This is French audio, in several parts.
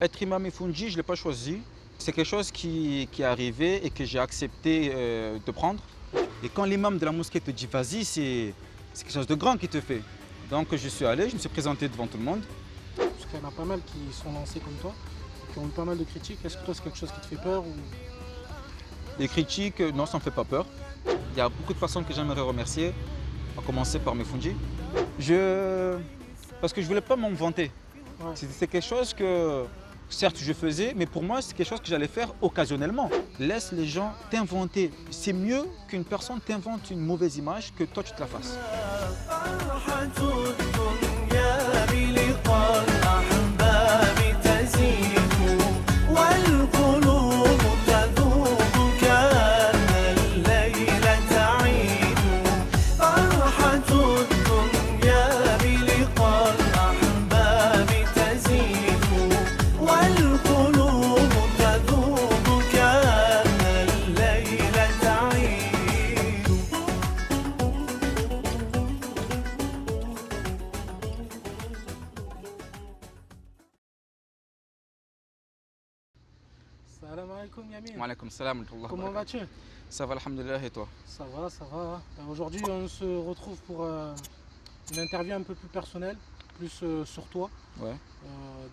Être imam et Fundi, je ne l'ai pas choisi. C'est quelque chose qui est arrivé et que j'ai accepté de prendre. Et quand l'imam de la mosquée te dit vas-y, c'est quelque chose de grand qu'il te fait. Donc je suis allé, je me suis présenté devant tout le monde. Parce qu'il y en a pas mal qui sont lancés comme toi, qui ont eu pas mal de critiques. Est-ce que toi c'est quelque chose qui te fait peur ou... Les critiques, non, ça ne me fait pas peur. Il y a beaucoup de personnes que j'aimerais remercier, à commencer par mes Fundi. Parce que je ne voulais pas m'en vanter. Ouais. C'est quelque chose que, certes, je faisais, mais pour moi, c'est quelque chose que j'allais faire occasionnellement. Laisse les gens t'inventer. C'est mieux qu'une personne t'invente une mauvaise image que toi, tu te la fasses. Salam alaikum Yamin. Wa alaykoum salam wa rahmatullah wa Comment barakatuh. vas-tu? Ça va, alhamdulillah, et toi? Ça va, ça va. Aujourd'hui on se retrouve pour une interview un peu plus personnelle, plus sur toi. Ouais.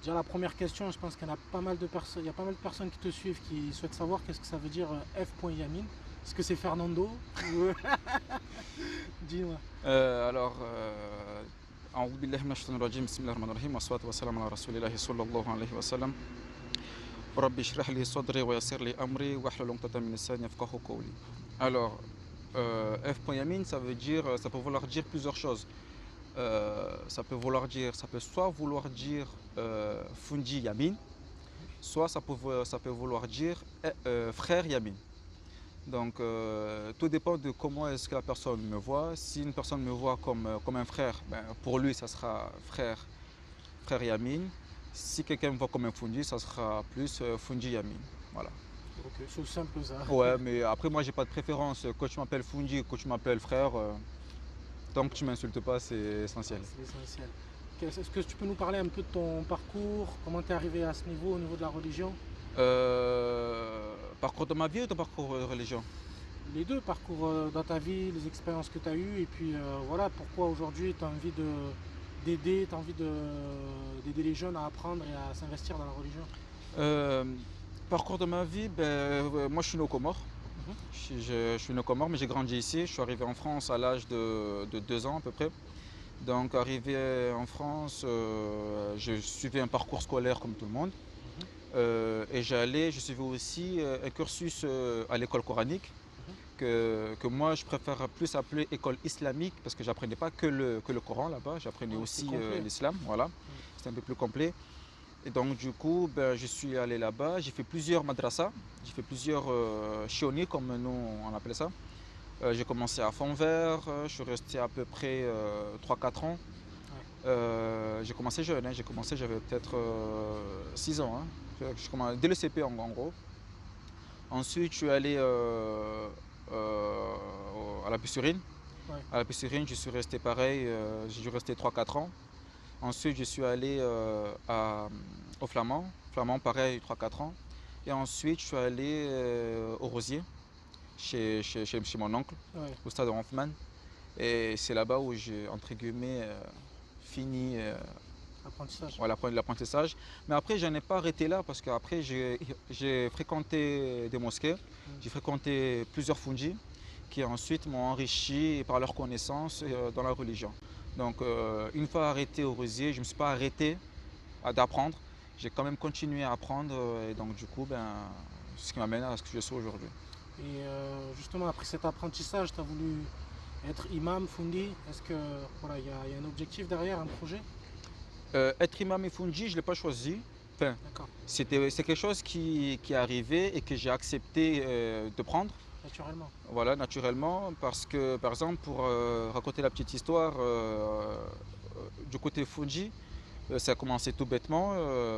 Déjà la première question, je pense qu'il y en a pas mal de personnes, il y a pas mal de personnes qui te suivent qui souhaitent savoir qu'est-ce que ça veut dire F.Yamin. Est-ce que c'est Fernando ou... Dis-moi. أعوذ بالله من الشيطان الرجيم بسم الله الرحمن الرحيم والصلاة والسلام على رسول الله صلى الله عليه وسلم ربي اشرح لي صدري ويسر لي أمري واحلل عقدة من لساني يفقهوا قولي. Alors, F.Yamin, ça veut dire, ça peut vouloir dire plusieurs choses. Ça peut soit vouloir dire Fundi Yamin, soit ça peut vouloir dire frère Yamin. Donc tout dépend de comment est-ce que la personne me voit. Si une personne me voit comme un frère, ben, pour lui ça sera frère Yamin. Si quelqu'un me voit comme un Fundi, ça sera plus Fundi Yamin. Voilà. Ok, c'est aussi simple que ça. Ouais, mais après moi j'ai pas de préférence. Quand tu m'appelles Fundi, quand tu m'appelles frère, tant que tu m'insultes pas, c'est essentiel. C'est essentiel. Est-ce que tu peux nous parler un peu de ton parcours? Comment tu es arrivé à ce niveau au niveau de la religion? Parcours de ma vie ou de parcours de religion? Les deux, parcours dans ta vie, les expériences que tu as eues, et puis voilà, pourquoi aujourd'hui tu as envie d'aider, tu as envie d'aider les jeunes à apprendre et à s'investir dans la religion. Euh, Parcours de ma vie, ben, moi je suis né aux Comores. Mhm. Je suis né aux Comores, mais j'ai grandi ici. Je suis arrivé en France à l'âge de 2 ans à peu près. Donc arrivé en France, je suivais un parcours scolaire comme tout le monde. Mhm. Et je suivais aussi un cursus à l'école coranique Mhm. que moi je préfère plus appeler école islamique parce que j'apprenais pas que le Coran là-bas, j'apprenais Ouais, c'est aussi complet. l'islam, voilà. C'était un peu plus complet. Et donc du coup, ben, je suis allé là-bas, j'ai fait plusieurs madrasas, j'ai fait plusieurs chioni comme nous on appelle ça. J'ai commencé à Fond-Vert, je suis resté à peu près 3-4 ans. Ouais. J'ai commencé jeune, hein, j'ai commencé, j'avais peut-être 6 ans. Hein. Dès le CP en gros. Ensuite, je suis allé à la Bussurine. Ouais. À la Bussurine, je suis resté pareil, j'ai dû rester 3-4 ans. Ensuite, je suis allé au Flamand. Flamand, pareil, 3-4 ans. Et ensuite, je suis allé au Rosier, chez mon oncle, Ouais. au stade Hoffman. Et c'est là-bas où j'ai, entre guillemets, fini Apprentissage. voilà, l'apprentissage. Mais après, je n'ai pas arrêté là parce qu'après, j'ai fréquenté des mosquées, j'ai fréquenté plusieurs fundis qui ensuite m'ont enrichi par leurs connaissances dans la religion. Donc, une fois arrêté au Rosier, je ne me suis pas arrêté d'apprendre. J'ai quand même continué à apprendre et donc du coup, ben, ce qui m'amène à ce que je suis aujourd'hui. Et justement, après cet apprentissage, tu as voulu être imam, fundi. Est-ce que voilà, il y a un objectif derrière, un projet? Être imam et fundi, je ne l'ai pas choisi. Enfin, D'accord. c'est quelque chose qui est arrivé et que j'ai accepté de prendre. Naturellement. Voilà, naturellement, parce que, par exemple, pour raconter la petite histoire, du côté Fuji, ça a commencé tout bêtement.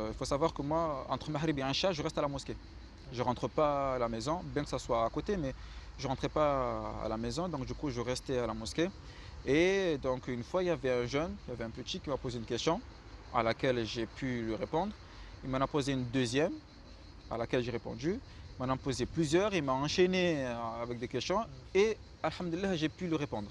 Il faut savoir que moi, entre Maghreb et Aïcha, je reste à la mosquée. Je ne rentre pas à la maison, bien que ça soit à côté, mais je ne rentrais pas à la maison, donc du coup, je restais à la mosquée. Et donc, une fois, il y avait un jeune, il y avait un petit qui m'a posé une question à laquelle j'ai pu lui répondre. il m'en a posé une deuxième à laquelle j'ai répondu. Il m'en a posé plusieurs, il m'a enchaîné avec des questions et alhamdulillah j'ai pu lui répondre.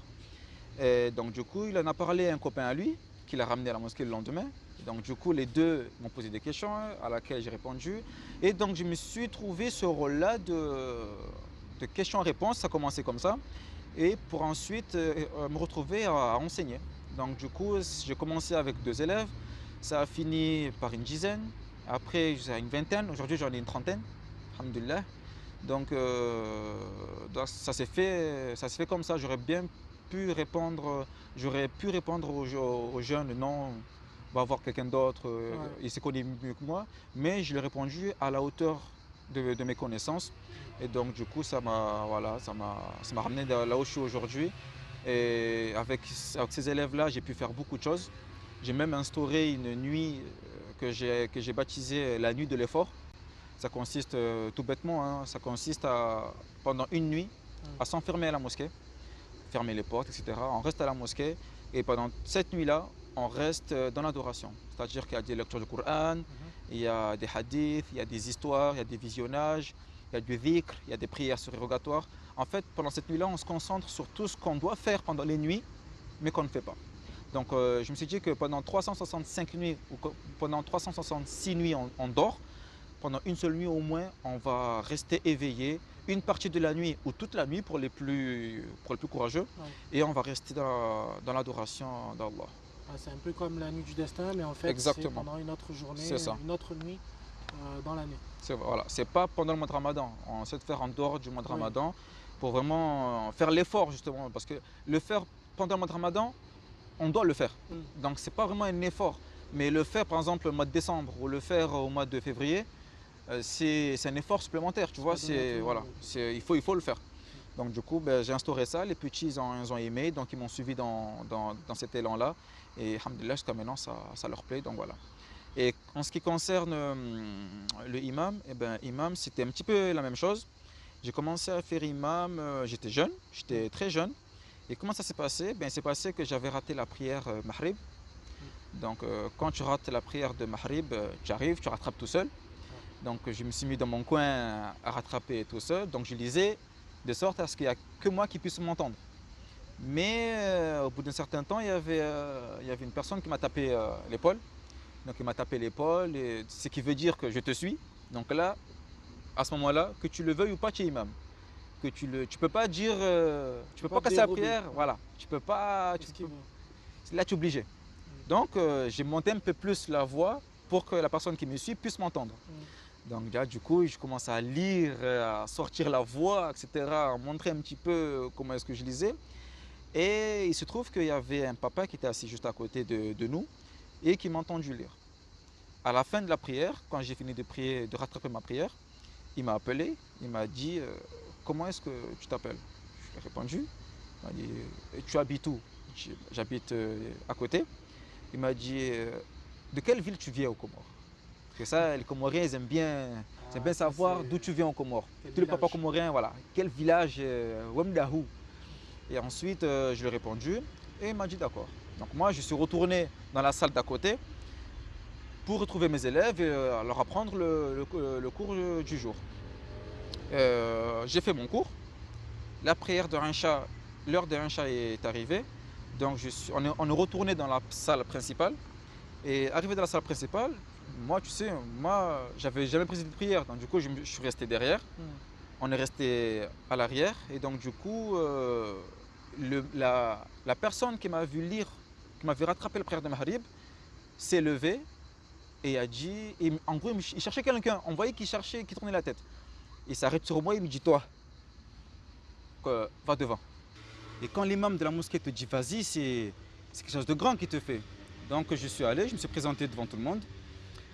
Et donc du coup il en a parlé à un copain à lui qui l'a ramené à la mosquée le lendemain. Et donc du coup les deux m'ont posé des questions à laquelle j'ai répondu. Et donc je me suis trouvé ce rôle-là de questions-réponses, ça a commencé comme ça. Et pour ensuite me retrouver à enseigner. Donc du coup j'ai commencé avec 2 élèves, ça a fini par une dizaine, après j'ai une vingtaine, aujourd'hui j'en ai une trentaine, alhamdulillah. Donc ça s'est fait comme ça, j'aurais pu répondre aux jeunes non, on va voir quelqu'un d'autre, Ouais. il se connaît mieux que moi, mais je lui ai répondu à la hauteur de mes connaissances. Et donc du coup ça m'a voilà, ça m'a ramené là où je suis aujourd'hui. Et avec ces élèves-là, j'ai pu faire beaucoup de choses. J'ai même instauré une nuit que j'ai baptisée la nuit de l'effort. Ça consiste tout bêtement, hein, ça consiste pendant une nuit, à s'enfermer à la mosquée, fermer les portes, etc. On reste à la mosquée et pendant cette nuit-là, on reste dans l'adoration. C'est-à-dire qu'il y a des lectures du Coran, il y a des hadiths, il y a des histoires, il y a des visionnages, il y a du dhikr, il y a des prières surérogatoires. En fait, pendant cette nuit-là, on se concentre sur tout ce qu'on doit faire pendant les nuits, mais qu'on ne fait pas. Donc je me suis dit que pendant 365 nuits ou pendant 366 nuits, on dort. Pendant une seule nuit au moins, on va rester éveillé une partie de la nuit ou toute la nuit pour les plus courageux. Ouais. Et on va rester dans l'adoration d'Allah. C'est un peu comme la nuit du destin, mais en fait, c'est Exactement. pendant une autre journée, C'est ça. une autre nuit dans l'année. Voilà. C'est pas pendant le mois de Ramadan. On essaie de faire en dehors du mois de Oui. Ramadan pour vraiment faire l'effort justement. Parce que le faire pendant le mois de Ramadan, on doit le faire. Donc c'est pas vraiment un effort. Mais le faire par exemple au mois de décembre ou le faire au mois de février, c'est un effort supplémentaire, tu vois. Voilà, il faut le faire. Donc du coup, j'ai instauré ça. Les petits, ils ont aimé, donc ils m'ont suivi dans cet élan-là. Et alhamdoulilah, jusqu'à maintenant, ça leur plaît. Donc voilà. Et en ce qui concerne le imam, imam, c'était un petit peu la même chose. J'ai commencé à faire imam, j'étais très jeune. Et comment ça s'est passé? C'est passé que j'avais raté la prière Maghrib. Donc quand tu rates la prière de Maghrib, tu arrives, tu rattrapes tout seul. Donc je me suis mis dans mon coin à rattraper tout seul. Donc je lisais de sorte à ce qu'il n'y a que moi qui puisse m'entendre. Mais au bout d'un certain temps, il y avait une personne qui m'a tapé l'épaule. Donc il m'a tapé l'épaule, ce qui veut dire que je te suis. Donc là, à ce moment-là, que tu le veuilles ou pas, tu es imam. Que tu peux pas dire, tu peux pas casser la prière, voilà. Tu peux pas, là tu es obligé. Donc j'ai monté un peu plus la voix pour que la personne qui me suit puisse m'entendre. Donc là, du coup, je commence à lire, à sortir la voix, etc., à montrer un petit peu comment est-ce que je lisais. Et il se trouve qu'il y avait un papa qui était assis juste à côté de nous et qui m'a entendu lire. À la fin de la prière, quand j'ai fini de prier, de rattraper ma prière, il m'a appelé, il m'a dit comment est-ce que tu t'appelles? Je lui ai répondu. Il m'a dit tu habites où? J'habite à côté. Il m'a dit de quelle ville tu viens aux Comores? Parce que ça, les Comoriens, ils aiment bien savoir d'où tu viens aux Comores. Tous les papas comoriens, voilà. Quel village? Wemdahou. Et ensuite, je lui ai répondu et il m'a dit d'accord. Donc moi, je suis retourné dans la salle d'à côté pour retrouver mes élèves et leur apprendre le cours du jour. J'ai fait mon cours. La prière de Rincha, l'heure de Rincha est arrivée. Donc on est retourné dans la salle principale. Et arrivé dans la salle principale, moi, tu sais, j'avais jamais présidé de prière. Donc du coup, je suis resté derrière. On est resté à l'arrière. Et donc du coup, la personne qui m'a vu lire, qui m'a vu rattraper la prière de Maghrib, s'est levée et a dit, en gros, il cherchait quelqu'un. On voyait qu'il cherchait, qu'il tournait la tête. Il s'arrête sur moi et il me dit, toi, va devant. Et quand l'imam de la mosquée te dit, vas-y, c'est quelque chose de grand qu'il te fait. Donc je suis allé, je me suis présenté devant tout le monde.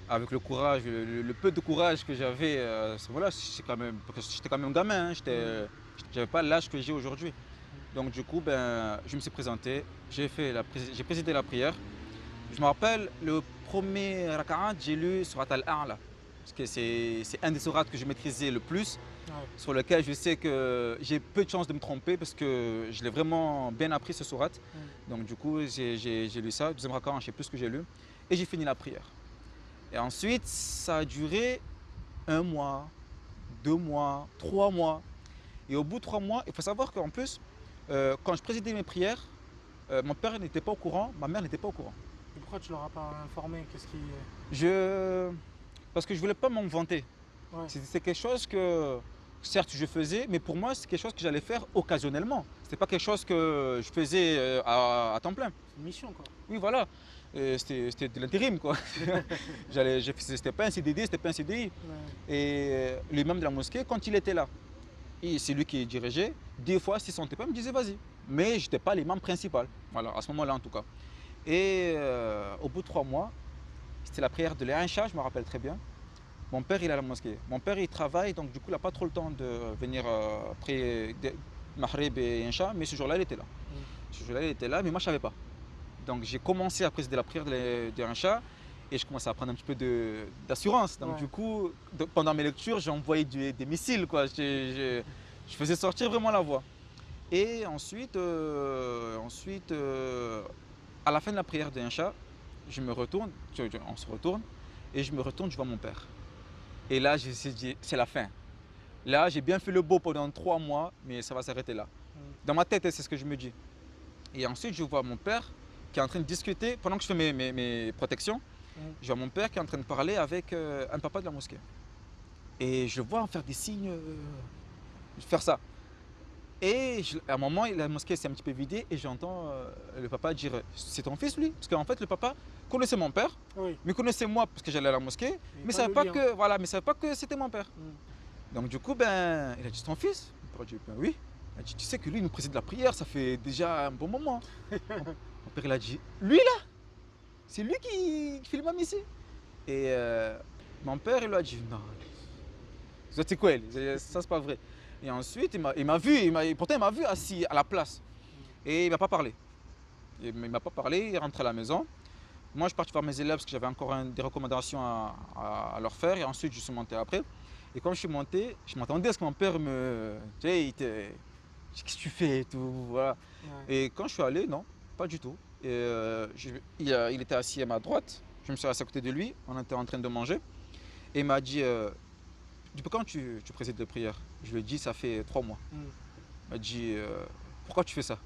Avec le courage, le peu de courage que j'avais, voilà, j'étais quand même gamin, hein, j'avais pas l'âge que j'ai aujourd'hui. Donc du coup, je me suis présenté, j'ai présidé la prière. Je me rappelle, le premier raka'at, j'ai lu Surat Al-A'la, parce que c'est un des sourates que je maîtrisais le plus, sur lequel je sais que j'ai peu de chances de me tromper, parce que je l'ai vraiment bien appris ce sourate. Donc du coup, j'ai lu ça, deuxième raka'at, je ne sais plus ce que j'ai lu, et j'ai fini la prière. Et ensuite, ça a duré 1 mois, 2 mois, 3 mois. Et au bout de 3 mois, il faut savoir qu'en plus, quand je présidais mes prières, mon père n'était pas au courant, ma mère n'était pas au courant. Et pourquoi tu leur as pas informé? Qu'est-ce qui... Je... Parce que je voulais pas m'en vanter. Ouais, C'est quelque chose que, certes, je faisais, mais pour moi, c'est quelque chose que j'allais faire occasionnellement. C'était pas quelque chose que je faisais à temps plein. c'est une mission quoi. Oui, voilà. C'était de l'intérim, quoi. C'était pas un CDD, c'était pas un CDI. Ouais. Et l'imam de la mosquée, quand il était là, et c'est lui qui dirigeait, des fois, s'il ne sentait pas, il me disait vas-y. Mais je n'étais pas l'imam principal, voilà, à ce moment-là en tout cas. Et au bout de 3 mois, c'était la prière de l'Aïcha, je me rappelle très bien. Mon père, il est à la mosquée. Mon père, il travaille, donc du coup, il n'a pas trop le temps de venir prier Maghrib et Isha, mais ce jour-là, il était là. Ce jour-là, il était là, mais moi, je ne savais pas. Donc j'ai commencé à présider la prière de l'Aïcha et je commençais à prendre un petit peu d'assurance. Donc Ouais. du coup, pendant mes lectures, j'envoyais des missiles, quoi. Je faisais sortir vraiment la voix. Et ensuite, à la fin de la prière de l'Aïcha, je me retourne, on se retourne, et je me retourne, je vois mon père. Et là, je me suis dit, c'est la fin. Là, j'ai bien fait le beau pendant 3 mois, mais ça va s'arrêter là. Dans ma tête, c'est ce que je me dis. Et ensuite, je vois mon père qui est en train de discuter, pendant que je fais mes protections, je vois mon père qui est en train de parler avec un papa de la mosquée. Et je le vois faire des signes, faire ça. Et à un moment, la mosquée s'est un petit peu vidée et j'entends le papa dire c'est ton fils lui? Parce qu'en fait, le papa connaissait mon père, Oui. me connaissait moi parce que j'allais à la mosquée, mais pas savait de pas lien. que, voilà, mais savait pas que c'était mon père. Mm. Donc du coup, ben, il a dit c'est ton fils? Mon père a dit ben oui. Il a dit tu sais que lui, il nous préside la prière, ça fait déjà un bon moment. Mon père, il a dit lui là, c'est lui qui fait l'imam ici. Et mon père, il lui a dit non, c'est quoi, ça c'est pas vrai. Et ensuite, il m'a vu, pourtant il m'a vu assis à la place. Et il m'a pas parlé. Il m'a pas parlé, il est rentré à la maison. Moi, je suis parti voir mes élèves parce que j'avais encore des recommandations à leur faire. Et ensuite, je suis monté après. Et quand je suis monté, je m'attendais à ce que mon père me... Tu sais, qu'est-ce que tu fais et tout, voilà. Ouais. Et quand je suis allé, non, pas du tout. Et, il était assis à ma droite. Je me suis assis à côté de lui. On était en train de manger. Et il m'a dit, depuis quand tu présides de prière? Je lui ai dit, ça fait 3 mois. Mm. Il m'a dit, pourquoi tu fais ça?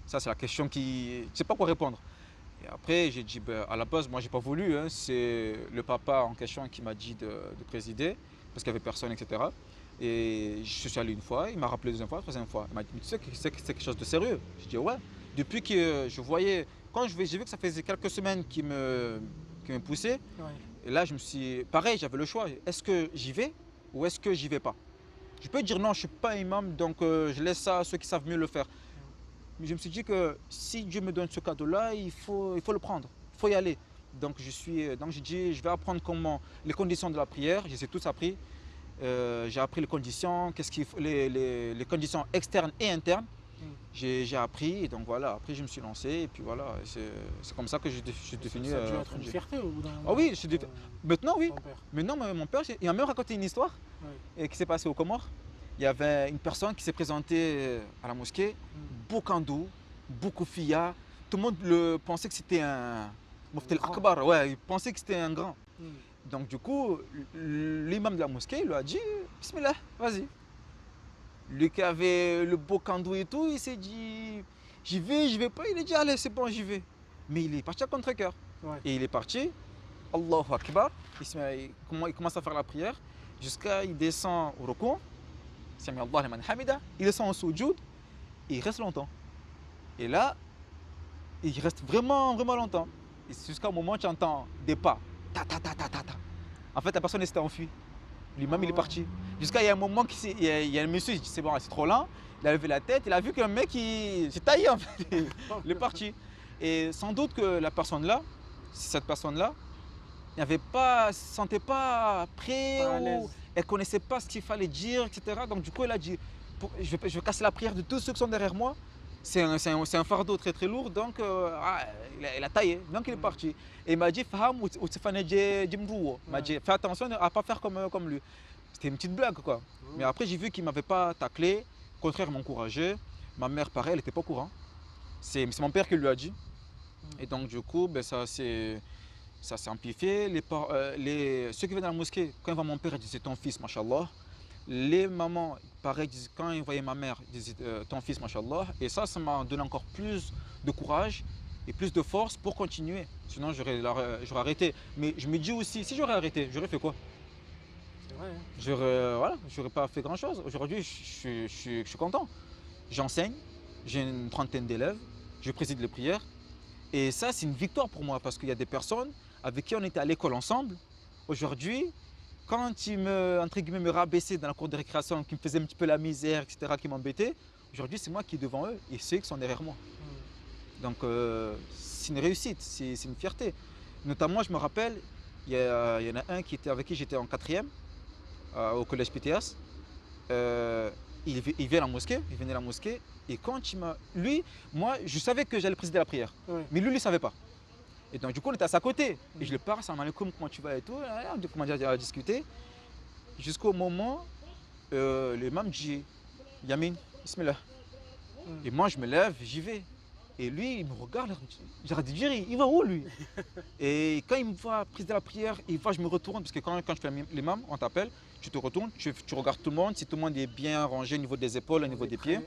Ça, c'est la question qui... Je ne sais pas quoi répondre. Et après, j'ai dit, ben, à la base, moi, j'ai pas voulu. Hein. C'est le papa en question qui m'a dit de présider, parce qu'il n'y avait personne, etc. Et je suis allé une fois, il m'a rappelé deuxième fois, troisième fois. Il m'a dit, mais tu sais que c'est quelque chose de sérieux? J'ai dit, ouais. Depuis que je voyais... Quand j'ai vu que ça faisait quelques semaines qu'il me poussait, Ouais. et là, je me suis... Pareil, j'avais le choix. Est-ce que j'y vais ou est-ce que j'y vais pas? Je peux dire non, je ne suis pas imam, donc je laisse ça à ceux qui savent mieux le faire. Mais je me suis dit que si Dieu me donne ce cadeau-là, il faut le prendre, il faut y aller. Donc j'ai dit, je vais apprendre les conditions de la prière, je les ai tous appris. J'ai appris les conditions, les conditions externes et internes. J'ai appris, et donc voilà, après je me suis lancé, et puis voilà, c'est comme ça que je suis devenu... Ça a dû être une fierté au bout d'un moment. Ah oui, maintenant oui. Ton père. Maintenant, mon père, il m'a même raconté une histoire Ouais. qui s'est passée aux Comores. Il y avait une personne qui s'est présentée à la mosquée, Bokandou, Boukoufiya. Tout le monde pensait que c'était un Mufti al-Akbar, ouais, il pensait que c'était un grand. Mm. Donc du coup, l'imam de la mosquée il lui a dit Bismillah, vas-y. Lui qui avait le Bokandou et tout, il s'est dit j'y vais pas. Il a dit allez, c'est bon, j'y vais. Mais il est parti à contre-cœur. Ouais. Et il est parti, Allahu Akbar, il commence à faire la prière, jusqu'à il descend au rukû, Sami Allah liman hamida, il descend en soujud, et il reste longtemps. Et là, il reste vraiment, vraiment longtemps. Et jusqu'au moment où tu entends des pas, ta ta ta ta ta ta. En fait, la personne s'était enfuie. Lui-même, il est parti. Jusqu'à il y a un moment, il y a un monsieur, il dit c'est bon, c'est trop lent. Il a levé la tête, il a vu qu'un mec, s'est taillé en fait. Il est parti. Et sans doute que la personne là, cette personne-là, ne se sentait pas prêt, Pas à ou l'aise. elle ne connaissait pas ce qu'il fallait dire, etc. Donc du coup, elle a dit, je vais casser la prière de tous ceux qui sont derrière moi. C'est un fardeau très très lourd, donc il a taillé, donc il est parti. Et il m'a dit, il m'a dit, fais attention à ne pas faire comme lui. C'était une petite blague quoi. Mais après j'ai vu qu'il ne m'avait pas taclé, au contraire il m'encourageait. Ma mère pareil, elle n'était pas au courant. C'est mon père qui lui a dit. Et donc du coup, ben, ça c'est ça s'est amplifié. Ceux qui viennent à la mosquée, quand ils voient mon père, ils disent c'est ton fils, mashallah. Les mamans, pareil, quand ils voyaient ma mère, ils disaient ton fils, mashallah. Et ça m'a donné encore plus de courage et plus de force pour continuer. Sinon, j'aurais arrêté. Mais je me dis aussi, si j'aurais arrêté, j'aurais fait quoi? C'est vrai, hein. J'aurais pas fait grand chose. Aujourd'hui, je suis content. J'enseigne, j'ai une trentaine d'élèves, je préside les prières. Et ça, c'est une victoire pour moi parce qu'il y a des personnes avec qui on était à l'école ensemble. Aujourd'hui, quand ils entre guillemets, me rabaissaient dans la cour de récréation, qui me faisaient un petit peu la misère, etc., qui m'embêtaient, aujourd'hui, c'est moi qui est devant eux et ceux qui sont derrière moi. Donc, c'est une réussite, c'est une fierté. Notamment, je me rappelle, il y en a un avec qui j'étais en 4e au collège PTS. Il venait à la mosquée, et quand lui, moi, je savais que j'allais présider la prière, mais lui, il ne savait pas. Et donc, du coup, on était à sa côté. Et je le parle, salam alaikum, comment tu vas et tout, on commence à discuter. Jusqu'au moment, l'imam dit, Yamin, bismillah. Et moi, je me lève, j'y vais. Et lui, il me regarde, il va où lui? Et quand il me voit présider la prière, je me retourne, parce que quand je fais l'imam, on t'appelle, tu te retournes, tu regardes tout le monde, si tout le monde est bien rangé au niveau des épaules, au niveau des pieds,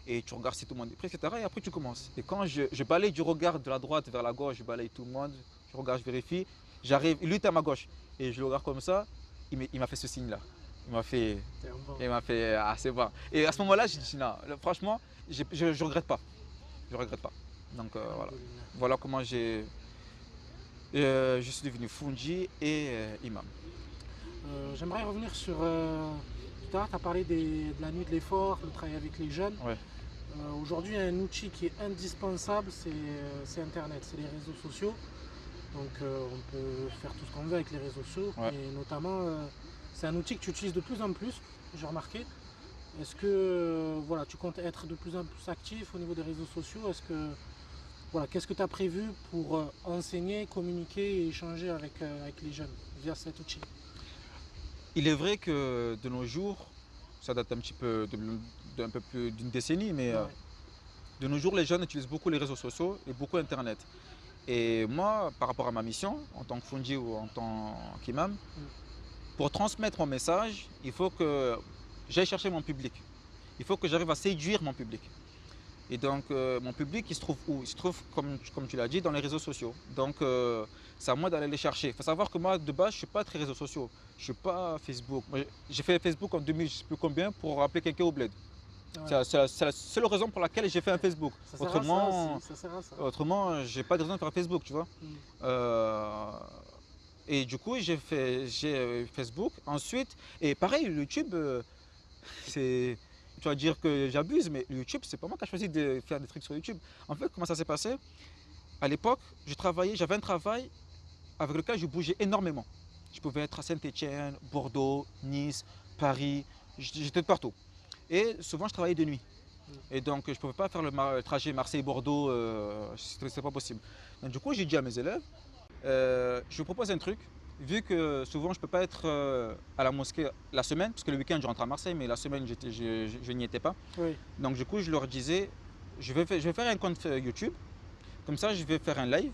et tu regardes si tout le monde est prêt, etc. Et après tu commences. Et quand je balaye du regard de la droite vers la gauche, je balaye tout le monde, je regarde, je vérifie, j'arrive, lui est à ma gauche, et je le regarde comme ça, il m'a fait ce signe-là. Il m'a fait, ah c'est bon. Et à ce moment-là, j'ai dit non, franchement, je ne regrette pas. Je regrette pas. Donc voilà comment je suis devenu Fundji et imam. J'aimerais revenir sur. Tout à l'heure, tu as parlé de la nuit de l'effort, le travail avec les jeunes. Ouais. Aujourd'hui, un outil qui est indispensable, c'est Internet, c'est les réseaux sociaux. Donc on peut faire tout ce qu'on veut avec les réseaux sociaux. Ouais. Et notamment, c'est un outil que tu utilises de plus en plus, j'ai remarqué. Est-ce que voilà, tu comptes être de plus en plus actif au niveau des réseaux sociaux? Qu'est-ce que tu as prévu pour enseigner, communiquer et échanger avec les jeunes via cet outil? Il est vrai que de nos jours, ça date un petit peu d'un peu plus d'une décennie, mais de nos jours, les jeunes utilisent beaucoup les réseaux sociaux et beaucoup Internet. Et moi, par rapport à ma mission, en tant que Fundji ou en tant qu'imam, pour transmettre mon message, il faut que j'aille chercher mon public. Il faut que j'arrive à séduire mon public. Et donc, mon public, il se trouve où? Il se trouve, comme tu l'as dit, dans les réseaux sociaux. Donc, c'est à moi d'aller les chercher. Il faut savoir que moi, de base, je ne suis pas très réseaux sociaux. Je ne suis pas Facebook. J'ai fait Facebook en 2000, je ne sais plus combien, pour rappeler quelqu'un au bled. Ouais. C'est la seule raison pour laquelle j'ai fait un Facebook. Autrement, je n'ai pas de raison de faire un Facebook, tu vois. Et du coup, j'ai Facebook. Ensuite, et pareil, YouTube, c'est... Tu vas dire que j'abuse, mais YouTube, c'est pas moi qui ai choisi de faire des trucs sur YouTube. En fait, comment ça s'est passé? À l'époque, j'avais un travail avec lequel je bougeais énormément. Je pouvais être à Saint-Étienne, Bordeaux, Nice, Paris, j'étais partout. Et souvent, je travaillais de nuit. Et donc, je ne pouvais pas faire le trajet Marseille-Bordeaux, c'était pas possible. Donc, du coup, j'ai dit à mes élèves, je vous propose un truc. Vu que souvent je ne peux pas être à la mosquée la semaine, parce que le week-end je rentre à Marseille, mais la semaine je n'y étais pas. Oui. Donc du coup je leur disais, je vais faire un compte YouTube, comme ça je vais faire un live,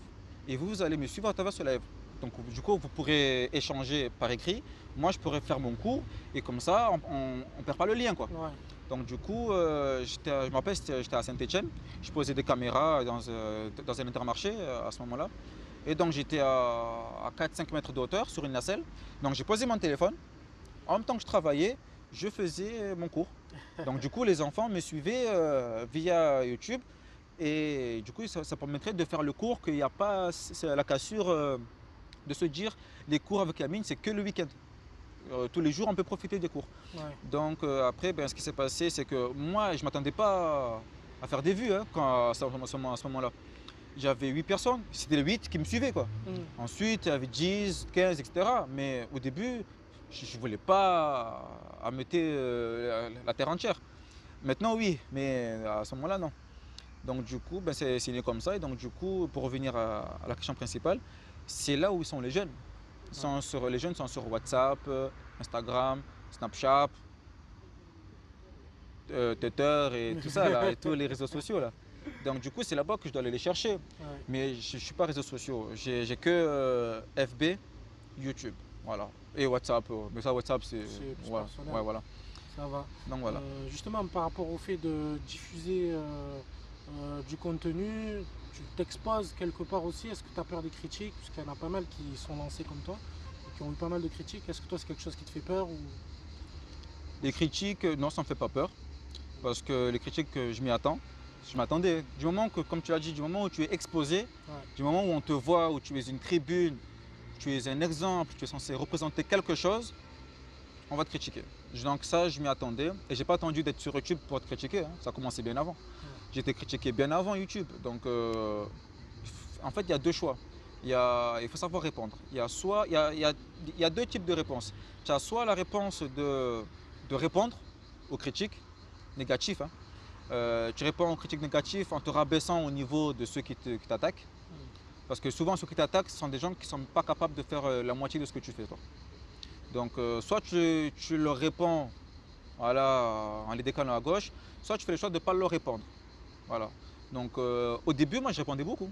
et vous allez me suivre à travers ce live. Donc du coup vous pourrez échanger par écrit, moi je pourrais faire mon cours, et comme ça on ne perd pas le lien, quoi. Ouais. Donc du coup, je me rappelle, j'étais à Saint-Étienne, je posais des caméras dans un intermarché à ce moment-là. Et donc j'étais à 4-5 mètres de hauteur sur une nacelle. Donc j'ai posé mon téléphone. En même temps que je travaillais, je faisais mon cours. Donc du coup les enfants me suivaient via YouTube. Et du coup ça permettrait de faire le cours, qu'il n'y a pas la cassure de se dire les cours avec Amine, c'est que le week-end. Tous les jours on peut profiter des cours. Ouais. Donc après ce qui s'est passé, c'est que moi je ne m'attendais pas à faire des vues à ce moment-là. J'avais 8 personnes, c'était les 8 qui me suivaient, quoi. Ensuite, il y avait 10, 15, etc. Mais au début, je ne voulais pas ameuter la terre entière. Maintenant, oui, mais à ce moment-là, non. Donc du coup, c'est né comme ça. Et donc du coup, pour revenir à la question principale, c'est là où sont les jeunes. Les jeunes sont sur WhatsApp, Instagram, Snapchat, Twitter et tout ça, là, et tous les réseaux sociaux, là. Donc du coup, c'est là-bas que je dois aller les chercher. Ouais. Mais je ne suis pas réseaux sociaux. J'ai que FB, YouTube. Voilà. Et WhatsApp. Mais ça, WhatsApp, c'est. C'est plus Voilà. personnel. Ouais, voilà. Ça va. Donc voilà. Justement, par rapport au fait de diffuser du contenu, tu t'exposes quelque part aussi. Est-ce que tu as peur des critiques? Parce qu'il y en a pas mal qui sont lancés comme toi et qui ont eu pas mal de critiques. Est-ce que toi, c'est quelque chose qui te fait peur ou... Les critiques, non, ça ne me fait pas peur. Parce que les critiques, je m'y attends. Je m'attendais. Du moment que, comme tu l'as dit, du moment où tu es exposé, du moment où on te voit, où tu es une tribune, tu es un exemple, tu es censé représenter quelque chose, on va te critiquer. Donc ça, je m'y attendais. Et j'ai pas attendu d'être sur YouTube pour être critiqué. Hein. Ça a commencé bien avant. J'ai été critiqué bien avant YouTube. Donc en fait, il y a deux choix. Il faut savoir répondre. Il y a deux types de réponses. Tu as soit la réponse de répondre aux critiques négatives. Hein. Tu réponds aux critiques négatives en te rabaissant au niveau de ceux qui t'attaquent. Parce que souvent, ceux qui t'attaquent, ce sont des gens qui ne sont pas capables de faire la moitié de ce que tu fais, toi. Donc, soit tu leur réponds voilà, en les décalant à gauche, soit tu fais le choix de ne pas leur répondre. Voilà. Donc, au début, moi, je répondais beaucoup.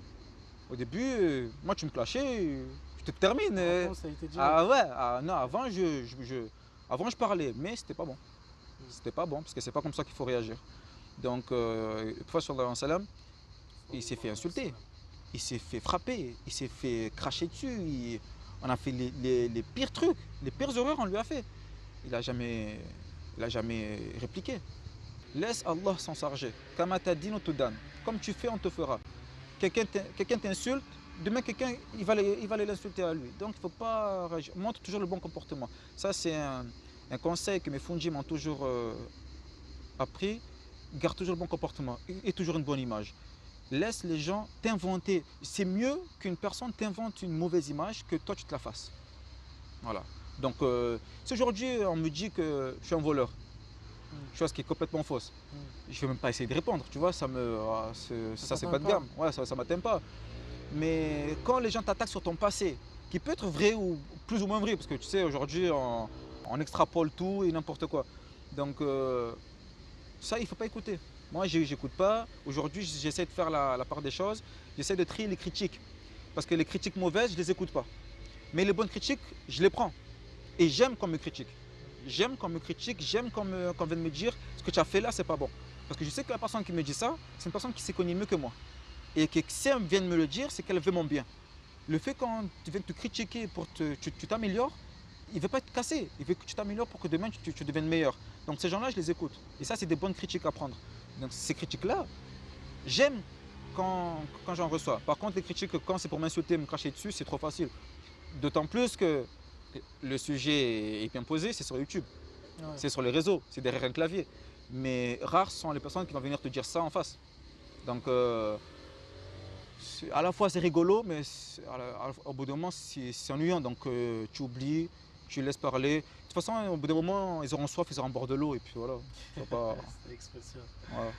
Au début, moi, tu me clashais, je te termine. Ça a été direct. Ah ouais, non, avant, je parlais, mais c'était pas bon. C'était pas bon, parce que c'est pas comme ça qu'il faut réagir. Donc, le prophète sallallahu alayhi wa sallam, il s'est fait insulter, il s'est fait frapper, il s'est fait cracher dessus, on a fait les pires trucs, les pires horreurs on lui a fait. Il n'a jamais répliqué. Laisse Allah s'en charger. Comme tu fais, on te fera. Quelqu'un t'insulte, demain quelqu'un il va aller l'insulter à lui. Donc il ne faut pas réagir. Montre toujours le bon comportement. Ça c'est un conseil que mes fundis m'ont toujours appris. Garde toujours le bon comportement et toujours une bonne image. Laisse les gens t'inventer. C'est mieux qu'une personne t'invente une mauvaise image que toi tu te la fasses. Voilà. Donc si aujourd'hui on me dit que je suis un voleur, chose qui est complètement fausse, je ne vais même pas essayer de répondre, tu vois, ça c'est pas de gamme, ouais, ça m'atteint pas. Mais quand les gens t'attaquent sur ton passé, qui peut être vrai ou plus ou moins vrai, parce que tu sais aujourd'hui on extrapole tout et n'importe quoi. Donc ça il ne faut pas écouter. Moi j'écoute pas. Aujourd'hui j'essaie de faire la part des choses, j'essaie de trier les critiques. Parce que les critiques mauvaises, je ne les écoute pas. Mais les bonnes critiques, je les prends. Et j'aime qu'on me critique. J'aime qu'on me critique, j'aime qu'on vienne me dire ce que tu as fait là, c'est pas bon. Parce que je sais que la personne qui me dit ça, c'est une personne qui s'y connaît mieux que moi. Et que si elle vient me le dire, c'est qu'elle veut mon bien. Le fait quand tu viens te critiquer pour que tu t'améliores, il ne veut pas te casser. Il veut que tu t'améliores pour que demain tu deviennes meilleur. Donc ces gens-là, je les écoute. Et ça, c'est des bonnes critiques à prendre. Donc ces critiques-là, j'aime quand j'en reçois. Par contre, les critiques, quand c'est pour m'insulter, me cracher dessus, c'est trop facile. D'autant plus que le sujet est bien posé, c'est sur YouTube. Ouais. C'est sur les réseaux, c'est derrière un clavier. Mais rares sont les personnes qui vont venir te dire ça en face. Donc, à la fois c'est rigolo, mais au bout d'un moment c'est ennuyant. Donc tu oublies, tu laisses parler. De toute façon, au bout d'un moment, ils auront soif, ils auront bord de l'eau et puis voilà. Pas... c'est l'expression. Voilà.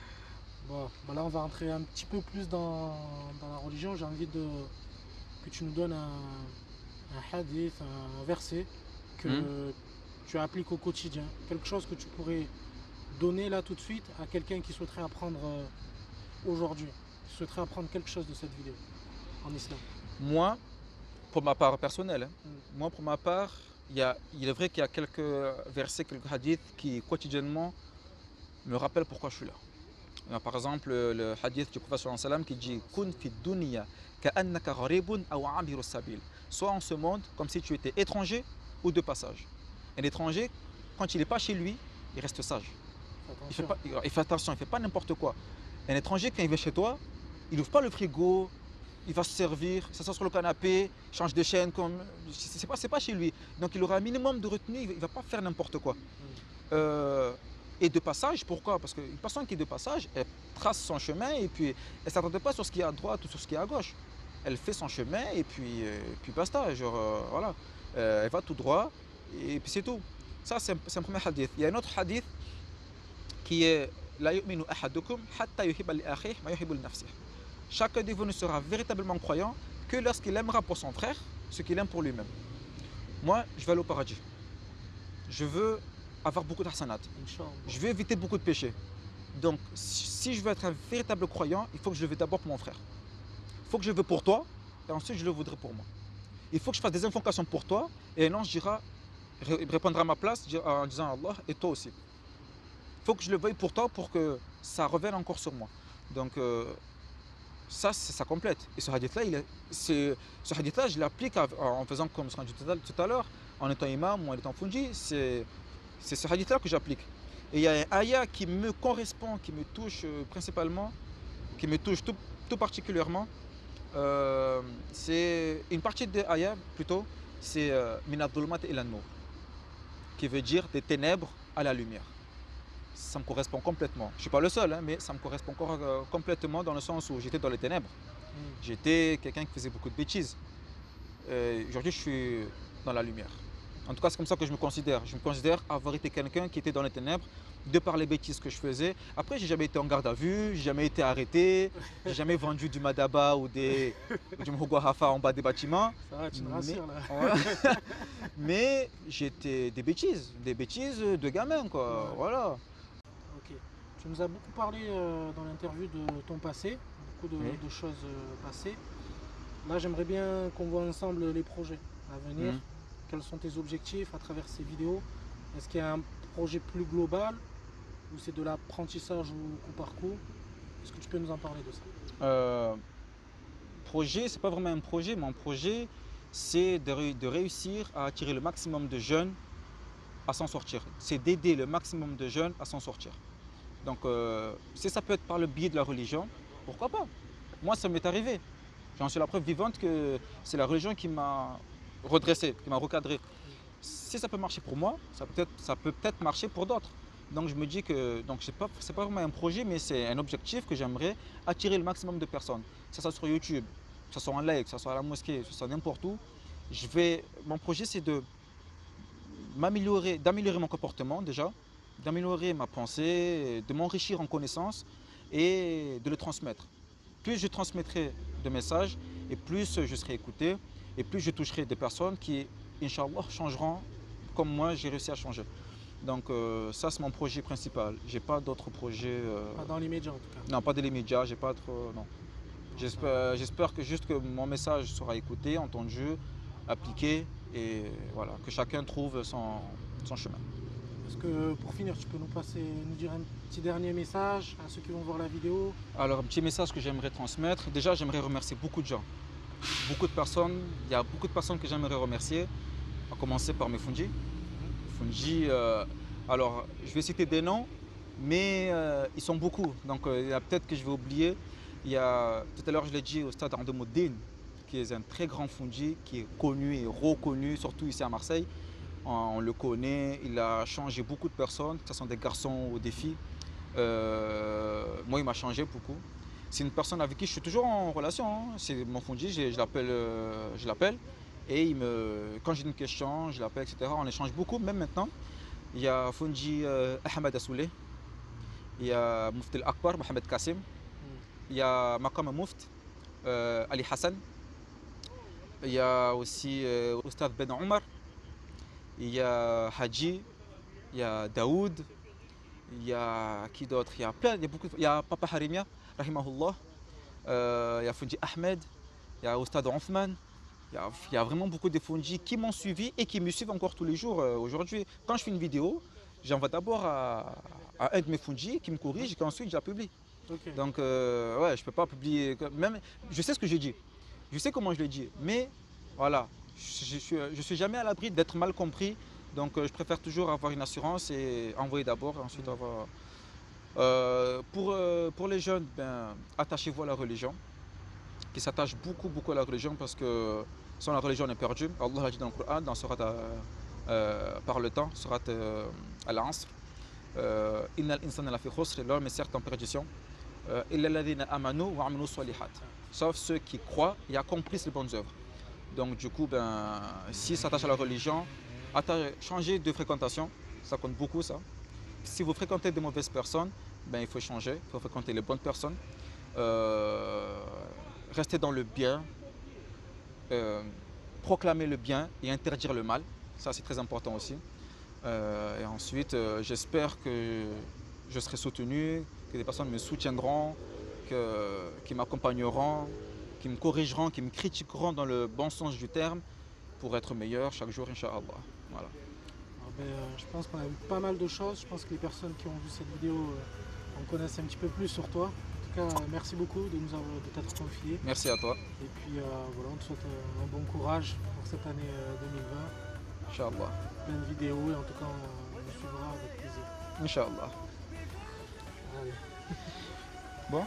Bon, là on va rentrer un petit peu plus dans la religion. J'ai envie que tu nous donnes un hadith, un verset que tu appliques au quotidien. Quelque chose que tu pourrais donner là tout de suite à quelqu'un qui souhaiterait apprendre aujourd'hui, qui souhaiterait apprendre quelque chose de cette vidéo en islam. Moi, pour ma part personnelle, moi pour ma part, il est vrai qu'il y a quelques versets, quelques hadiths qui quotidiennement me rappellent pourquoi je suis là. Par exemple, le hadith du prophète sallallahu alayhi wa sallam qui dit « Kun fi dunya ka'annaka gharibun aw abiru sabil » Sois en ce monde comme si tu étais étranger ou de passage. Un étranger, quand il n'est pas chez lui, il reste sage. Il fait attention, il ne fait pas n'importe quoi. Un étranger, quand il vient chez toi, il n'ouvre pas le frigo, il va se servir, s'assoit sur le canapé, change de chaîne, c'est pas chez lui. Donc il aura un minimum de retenue, il ne va pas faire n'importe quoi. Et de passage, pourquoi? Parce qu'une personne qui est de passage, elle trace son chemin et puis elle ne s'attend pas sur ce qui est à droite ou sur ce qui est à gauche. Elle fait son chemin et puis basta, genre voilà. Elle va tout droit et puis c'est tout. Ça c'est un premier hadith. Il y a un autre hadith qui est La yu'minu ahadukum hatta yuhibba li akhihi ma yuhibbu li nafsihi. Chacun de vous ne sera véritablement croyant que lorsqu'il aimera pour son frère ce qu'il aime pour lui-même. Moi, je vais aller au paradis. Je veux avoir beaucoup d'hasanat. Je veux éviter beaucoup de péchés. Donc, si je veux être un véritable croyant, il faut que je le veuille d'abord pour mon frère. Il faut que je le veuille pour toi, et ensuite je le voudrais pour moi. Il faut que je fasse des invocations pour toi, et un ange répondra à ma place en disant à Allah, et toi aussi. Il faut que je le veuille pour toi pour que ça revienne encore sur moi. Donc ça complète. Et ce hadith-là, je l'applique en faisant comme ce qu'on a dit tout à l'heure, en étant imam ou en étant fundi, c'est ce hadith-là que j'applique. Et il y a un ayah qui me correspond, qui me touche principalement, qui me touche tout particulièrement. C'est une partie de ayah plutôt, c'est Min ad-dhulumat ila an-nur, qui veut dire des ténèbres à la lumière. Ça me correspond complètement. Je ne suis pas le seul, hein, mais ça me correspond complètement dans le sens où j'étais dans les ténèbres. J'étais quelqu'un qui faisait beaucoup de bêtises. Aujourd'hui, je suis dans la lumière. En tout cas, c'est comme ça que je me considère. Je me considère avoir été quelqu'un qui était dans les ténèbres de par les bêtises que je faisais. Après, j'ai jamais été en garde à vue, j'ai jamais été arrêté, j'ai jamais vendu du madaba ou du mhogo hafa en bas des bâtiments. Ça va, tu me rassures là. Ouais. Mais j'étais des bêtises de gamin, quoi. Ouais. Voilà. Ok. Tu nous as beaucoup parlé dans l'interview de ton passé, beaucoup de choses passées. Là, j'aimerais bien qu'on voit ensemble les projets à venir. Quels sont tes objectifs à travers ces vidéos? Est-ce qu'il y a un projet plus global ou c'est de l'apprentissage au parcours? Est-ce que tu peux nous en parler de ça? Projet, c'est pas vraiment un projet. Mon projet, c'est de réussir à attirer le maximum de jeunes à s'en sortir. C'est d'aider le maximum de jeunes à s'en sortir. Donc, si ça peut être par le biais de la religion, pourquoi pas? Moi, ça m'est arrivé. J'en suis la preuve vivante que c'est la religion qui m'a redressé, qui m'a recadré. Si ça peut marcher pour moi, ça peut peut-être marcher pour d'autres. Donc je me dis que c'est pas vraiment un projet, mais c'est un objectif que j'aimerais attirer le maximum de personnes. Que ce soit sur YouTube, que ce soit en live, que ce soit à la mosquée, que ce soit n'importe où. Mon projet, c'est d'améliorer mon comportement déjà, d'améliorer ma pensée, de m'enrichir en connaissances et de le transmettre. Plus je transmettrai de messages et plus je serai écouté et plus je toucherai des personnes qui, Inch'Allah, changeront comme moi j'ai réussi à changer. Donc ça c'est mon projet principal. J'ai pas d'autres projets. Pas dans l'immédiat en tout cas. Non, pas de l'immédiat, j'ai pas trop. Non. J'espère que juste que mon message sera écouté, entendu, appliqué et voilà, que chacun trouve son chemin. Est-ce que pour finir, tu peux nous dire un petit dernier message à ceux qui vont voir la vidéo? Alors, un petit message que j'aimerais transmettre. Déjà, j'aimerais remercier beaucoup de gens. Beaucoup de personnes. Il y a beaucoup de personnes que j'aimerais remercier. À commencer par mes Fundji. Fundji, alors, je vais citer des noms, mais ils sont beaucoup. Donc, il y a peut-être que je vais oublier. Tout à l'heure, je l'ai dit au stade Andemoudine, qui est un très grand Fundji, qui est connu et reconnu, surtout ici à Marseille. On le connaît, il a changé beaucoup de personnes, que ce sont des garçons ou des filles. Moi, il m'a changé beaucoup. C'est une personne avec qui je suis toujours en relation. Hein. C'est mon Fundji, je l'appelle. Et quand j'ai une question, je l'appelle, etc. On échange beaucoup, même maintenant. Il y a Fundji Ahmed Assoulé. Il y a Mufti Al-Akbar, Mohamed Kassim. Il y a Maqam Muft, Ali Hassan. Il y a aussi Oustad Ben Omar. Il y a Hadji, il y a Daoud, il y a qui d'autre? Il y a plein, il y a Papa Harimia, Rahimahullah, il y a Fundji Ahmed, il y a Oustad Othman. Il y a vraiment beaucoup de Fundji qui m'ont suivi et qui me suivent encore tous les jours aujourd'hui. Quand je fais une vidéo, j'envoie d'abord à un de mes Fundji qui me corrige et qu'ensuite je la publie. Okay. Donc ouais, je peux pas publier. Même, je sais ce que j'ai dit, je sais comment je l'ai dit, mais voilà. Je suis jamais à l'abri d'être mal compris, donc je préfère toujours avoir une assurance et envoyer d'abord et ensuite avoir. Pour les jeunes, attachez-vous à la religion, qui s'attachent beaucoup à la religion parce que sans la religion on est perdu. Allah a dit dans le Coran, dans Surat par le temps, Surat Al-Asr, Innal insana lafi khusr, l'homme est certes en perdition, illa alladhina amanu wa aminu salihat, sauf ceux qui croient et accomplissent les bonnes œuvres. Donc du coup, si ça s'attache à la religion, changer de fréquentation, ça compte beaucoup ça. Si vous fréquentez de mauvaises personnes, il faut changer, il faut fréquenter les bonnes personnes. Rester dans le bien, proclamer le bien et interdire le mal, ça c'est très important aussi. Et ensuite, j'espère que je serai soutenu, que des personnes me soutiendront, qui m'accompagneront, qui me corrigeront, qui me critiqueront dans le bon sens du terme pour être meilleur chaque jour, Inch'Allah. Voilà. Je pense qu'on a vu pas mal de choses. Je pense que les personnes qui ont vu cette vidéo en connaissent un petit peu plus sur toi. En tout cas, merci beaucoup de t'être confié. Merci à toi. Et puis voilà, on te souhaite un bon courage pour cette année 2020. Inch'Allah. Plein de vidéos et en tout cas, on vous suivra avec plaisir. Inch'Allah. Allez. Bon.